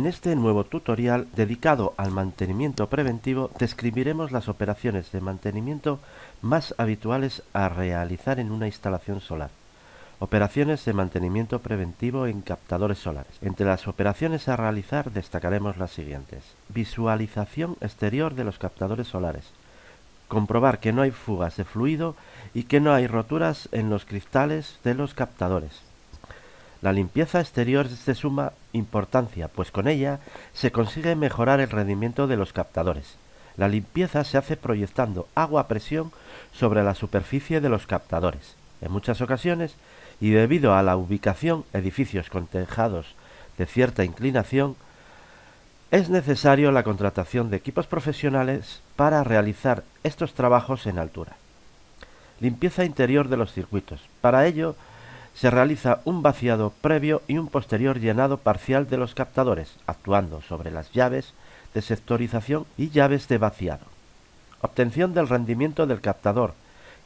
En este nuevo tutorial dedicado al mantenimiento preventivo describiremos las operaciones de mantenimiento más habituales a realizar en una instalación solar. Operaciones de mantenimiento preventivo en captadores solares. Entre las operaciones a realizar destacaremos las siguientes. Visualización exterior de los captadores solares. Comprobar que no hay fugas de fluido y que no hay roturas en los cristales de los captadores. La limpieza exterior es de suma importancia, pues con ella se consigue mejorar el rendimiento de los captadores. La limpieza se hace proyectando agua a presión sobre la superficie de los captadores. En muchas ocasiones, y debido a la ubicación, edificios con tejados de cierta inclinación, es necesario la contratación de equipos profesionales para realizar estos trabajos en altura. Limpieza interior de los circuitos. Para ello, se realiza un vaciado previo y un posterior llenado parcial de los captadores, actuando sobre las llaves de sectorización y llaves de vaciado. Obtención del rendimiento del captador,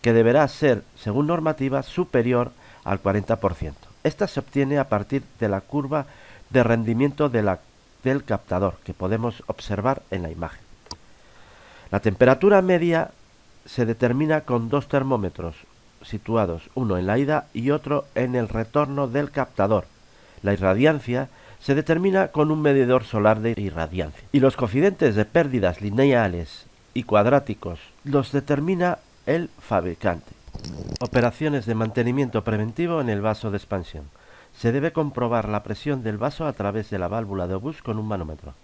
que deberá ser, según normativa, superior al 40%. Esta se obtiene a partir de la curva de rendimiento del captador, que podemos observar en la imagen. La temperatura media se determina con dos termómetros situados, uno en la ida y otro en el retorno del captador. La irradiancia se determina con un medidor solar de irradiancia. Y los coeficientes de pérdidas lineales y cuadráticos los determina el fabricante. Operaciones de mantenimiento preventivo en el vaso de expansión. Se debe comprobar la presión del vaso a través de la válvula de obús con un manómetro.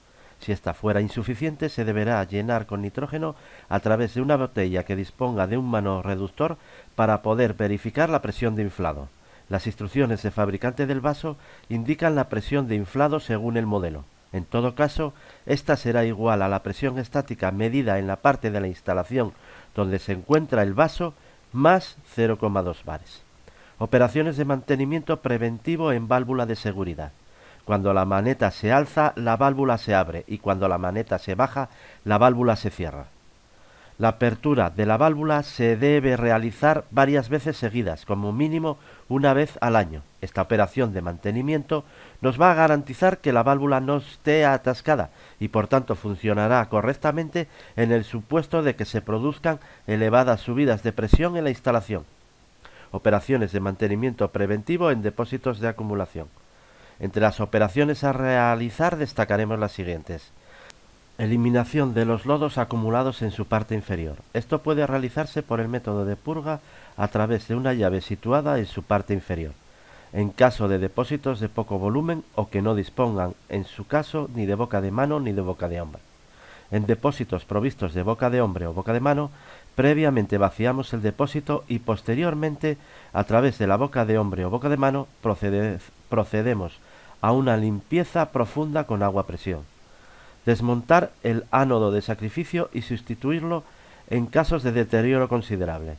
Si esta fuera insuficiente, se deberá llenar con nitrógeno a través de una botella que disponga de un manoreductor para poder verificar la presión de inflado. Las instrucciones de fabricante del vaso indican la presión de inflado según el modelo. En todo caso, esta será igual a la presión estática medida en la parte de la instalación donde se encuentra el vaso más 0,2 bares. Operaciones de mantenimiento preventivo en válvula de seguridad. Cuando la maneta se alza, la válvula se abre y cuando la maneta se baja, la válvula se cierra. La apertura de la válvula se debe realizar varias veces seguidas, como mínimo una vez al año. Esta operación de mantenimiento nos va a garantizar que la válvula no esté atascada y por tanto funcionará correctamente en el supuesto de que se produzcan elevadas subidas de presión en la instalación. Operaciones de mantenimiento preventivo en depósitos de acumulación. Entre las operaciones a realizar destacaremos las siguientes. Eliminación de los lodos acumulados en su parte inferior. Esto puede realizarse por el método de purga a través de una llave situada en su parte inferior, en caso de depósitos de poco volumen o que no dispongan, en su caso, ni de boca de mano ni de boca de hombre. En depósitos provistos de boca de hombre o boca de mano, previamente vaciamos el depósito y posteriormente, a través de la boca de hombre o boca de mano, procedemos a una limpieza profunda con agua a presión. Desmontar el ánodo de sacrificio y sustituirlo en casos de deterioro considerable.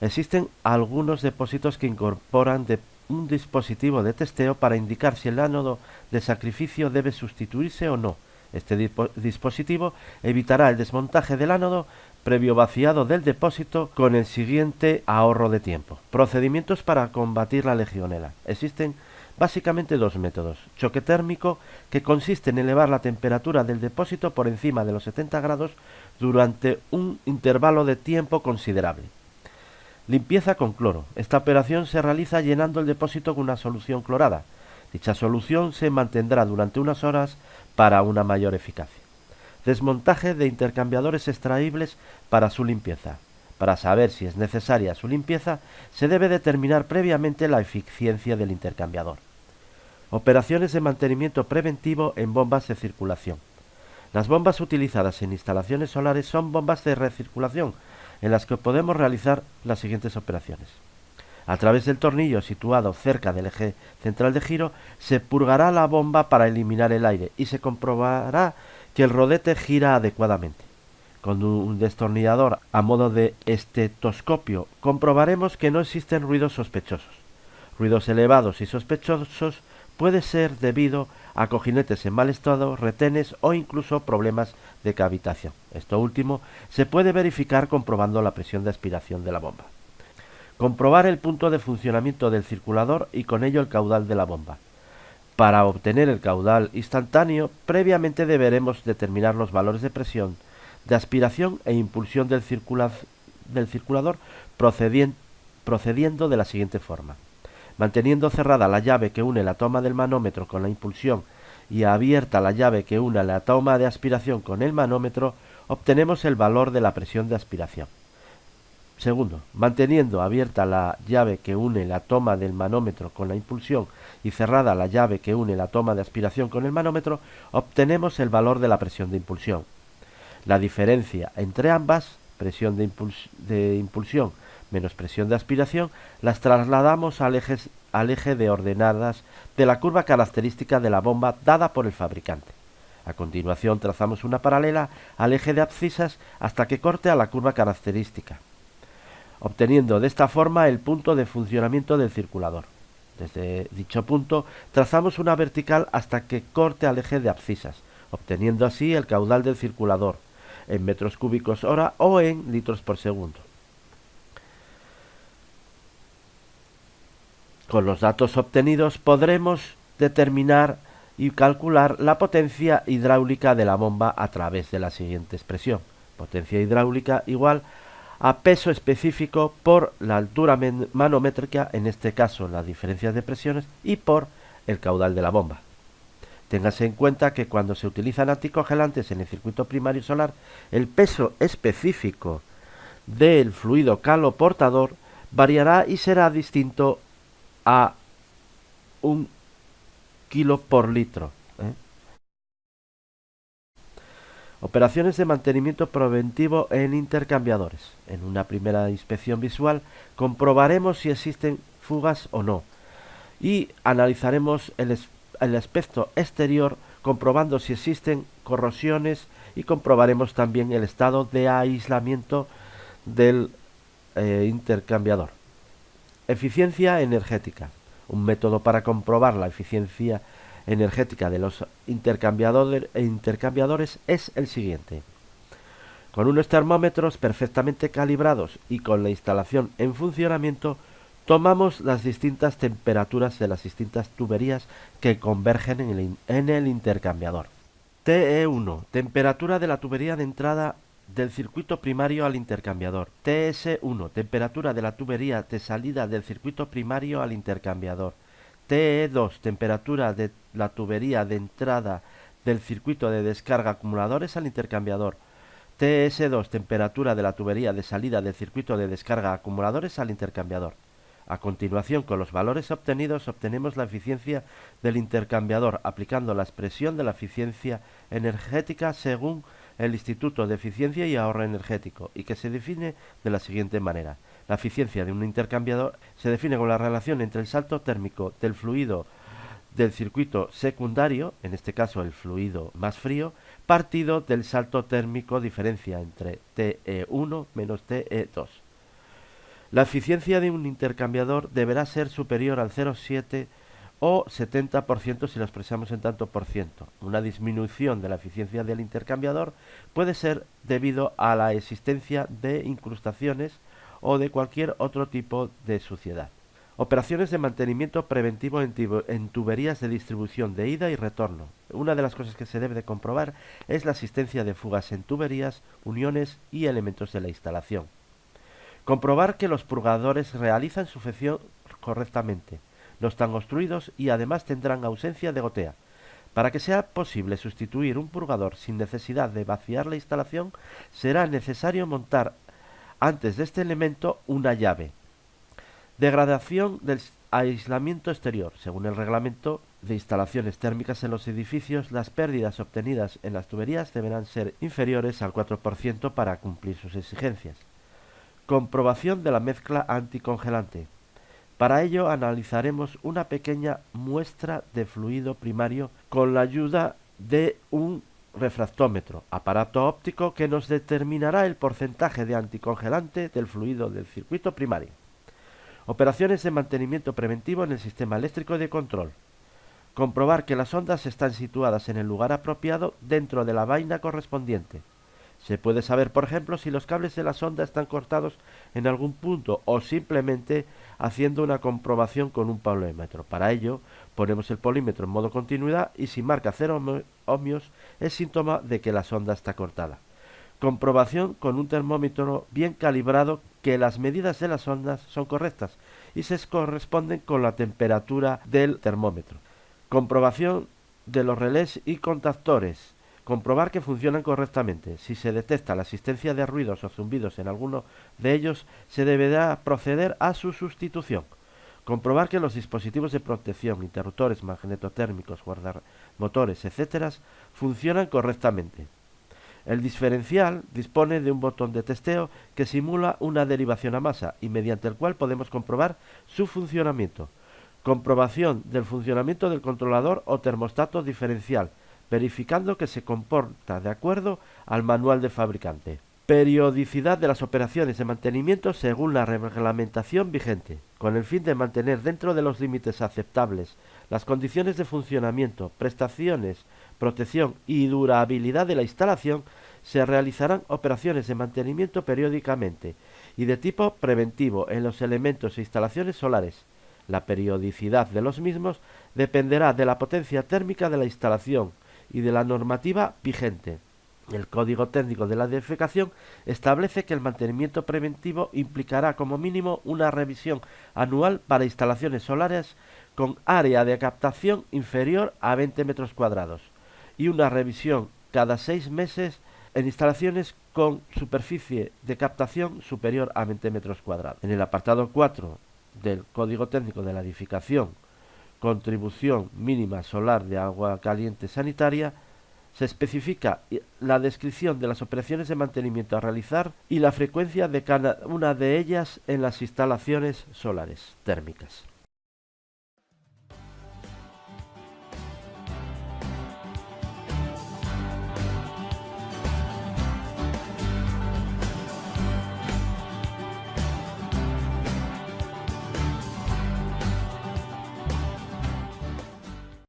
Existen algunos depósitos que incorporan un dispositivo de testeo para indicar si el ánodo de sacrificio debe sustituirse o no. Este dispositivo evitará el desmontaje del ánodo previo vaciado del depósito con el siguiente ahorro de tiempo. Procedimientos para combatir la legionela. Existen básicamente dos métodos. Choque térmico, que consiste en elevar la temperatura del depósito por encima de los 70 grados durante un intervalo de tiempo considerable. Limpieza con cloro. Esta operación se realiza llenando el depósito con una solución clorada. Dicha solución se mantendrá durante unas horas para una mayor eficacia. Desmontaje de intercambiadores extraíbles para su limpieza. Para saber si es necesaria su limpieza, se debe determinar previamente la eficiencia del intercambiador. Operaciones de mantenimiento preventivo en bombas de circulación. Las bombas utilizadas en instalaciones solares son bombas de recirculación, en las que podemos realizar las siguientes operaciones. A través del tornillo situado cerca del eje central de giro, se purgará la bomba para eliminar el aire y se comprobará que el rodete gira adecuadamente. Con un destornillador a modo de estetoscopio comprobaremos que no existen ruidos sospechosos. Ruidos elevados y sospechosos puede ser debido a cojinetes en mal estado, retenes o incluso problemas de cavitación. Esto último se puede verificar comprobando la presión de aspiración de la bomba. Comprobar el punto de funcionamiento del circulador y con ello el caudal de la bomba. Para obtener el caudal instantáneo, previamente deberemos determinar los valores de presión, de aspiración e impulsión del circulador procediendo de la siguiente forma. Manteniendo cerrada la llave que une la toma del manómetro con la impulsión y abierta la llave que une la toma de aspiración con el manómetro, obtenemos el valor de la presión de aspiración. Segundo, manteniendo abierta la llave que une la toma del manómetro con la impulsión y cerrada la llave que une la toma de aspiración con el manómetro, obtenemos el valor de la presión de impulsión. La diferencia entre ambas, presión de impulsión menos presión de aspiración, las trasladamos al eje de ordenadas de la curva característica de la bomba dada por el fabricante. A continuación trazamos una paralela al eje de abscisas hasta que corte a la curva característica, obteniendo de esta forma el punto de funcionamiento del circulador. Desde dicho punto trazamos una vertical hasta que corte al eje de abscisas, obteniendo así el caudal del circulador, en metros cúbicos hora o en litros por segundo. Con los datos obtenidos podremos determinar y calcular la potencia hidráulica de la bomba a través de la siguiente expresión. Potencia hidráulica igual a peso específico por la altura manométrica, en este caso las diferencias de presiones, y por el caudal de la bomba. Téngase en cuenta que cuando se utilizan anticongelantes en el circuito primario solar, el peso específico del fluido caloportador variará y será distinto a 1 kilo por litro. Operaciones de mantenimiento preventivo en intercambiadores. En una primera inspección visual comprobaremos si existen fugas o no y analizaremos el aspecto exterior comprobando si existen corrosiones y comprobaremos también el estado de aislamiento del intercambiador. Eficiencia energética. Un método para comprobar la eficiencia energética de los intercambiadores es el siguiente. Con unos termómetros perfectamente calibrados y con la instalación en funcionamiento, tomamos las distintas temperaturas de las distintas tuberías que convergen en el intercambiador. TE1. Temperatura de la tubería de entrada del circuito primario al intercambiador. TS1. Temperatura de la tubería de salida del circuito primario al intercambiador. TE2. Temperatura de la tubería de entrada del circuito de descarga acumuladores al intercambiador. TS2. Temperatura de la tubería de salida del circuito de descarga acumuladores al intercambiador. A continuación, con los valores obtenidos, obtenemos la eficiencia del intercambiador aplicando la expresión de la eficiencia energética según el Instituto de Eficiencia y Ahorro Energético, y que se define de la siguiente manera. La eficiencia de un intercambiador se define con la relación entre el salto térmico del fluido del circuito secundario, en este caso el fluido más frío, partido del salto térmico diferencia entre TE1 menos TE2. La eficiencia de un intercambiador deberá ser superior al 0,7 o 70% si lo expresamos en tanto por ciento. Una disminución de la eficiencia del intercambiador puede ser debido a la existencia de incrustaciones o de cualquier otro tipo de suciedad. Operaciones de mantenimiento preventivo en tuberías de distribución de ida y retorno. Una de las cosas que se debe de comprobar es la existencia de fugas en tuberías, uniones y elementos de la instalación. Comprobar que los purgadores realizan su función correctamente, no están obstruidos y además tendrán ausencia de goteo. Para que sea posible sustituir un purgador sin necesidad de vaciar la instalación, será necesario montar antes de este elemento una llave. Degradación del aislamiento exterior. Según el reglamento de instalaciones térmicas en los edificios, las pérdidas obtenidas en las tuberías deberán ser inferiores al 4% para cumplir sus exigencias. Comprobación de la mezcla anticongelante. Para ello analizaremos una pequeña muestra de fluido primario con la ayuda de un refractómetro, aparato óptico que nos determinará el porcentaje de anticongelante del fluido del circuito primario. Operaciones de mantenimiento preventivo en el sistema eléctrico de control. Comprobar que las ondas están situadas en el lugar apropiado dentro de la vaina correspondiente. Se puede saber, por ejemplo, si los cables de la sonda están cortados en algún punto o simplemente haciendo una comprobación con un polímetro. Para ello, ponemos el polímetro en modo continuidad y si marca 0 ohmios es síntoma de que la sonda está cortada. Comprobación con un termómetro bien calibrado que las medidas de las ondas son correctas y se corresponden con la temperatura del termómetro. Comprobación de los relés y contactores. Comprobar que funcionan correctamente. Si se detecta la existencia de ruidos o zumbidos en alguno de ellos, se deberá proceder a su sustitución. Comprobar que los dispositivos de protección, interruptores magnetotérmicos, guardamotores, etc., funcionan correctamente. El diferencial dispone de un botón de testeo que simula una derivación a masa y mediante el cual podemos comprobar su funcionamiento. Comprobación del funcionamiento del controlador o termostato diferencial, verificando que se comporta de acuerdo al manual del fabricante. Periodicidad de las operaciones de mantenimiento según la reglamentación vigente, con el fin de mantener dentro de los límites aceptables las condiciones de funcionamiento, prestaciones, protección y durabilidad de la instalación, se realizarán operaciones de mantenimiento periódicamente y de tipo preventivo en los elementos e instalaciones solares. La periodicidad de los mismos dependerá de la potencia térmica de la instalación y de la normativa vigente. El Código Técnico de la Edificación establece que el mantenimiento preventivo implicará como mínimo una revisión anual para instalaciones solares con área de captación inferior a 20 metros cuadrados y una revisión cada 6 meses en instalaciones con superficie de captación superior a 20 metros cuadrados. En el apartado 4 del Código Técnico de la Edificación, contribución mínima solar de agua caliente sanitaria, se especifica la descripción de las operaciones de mantenimiento a realizar y la frecuencia de cada una de ellas en las instalaciones solares térmicas.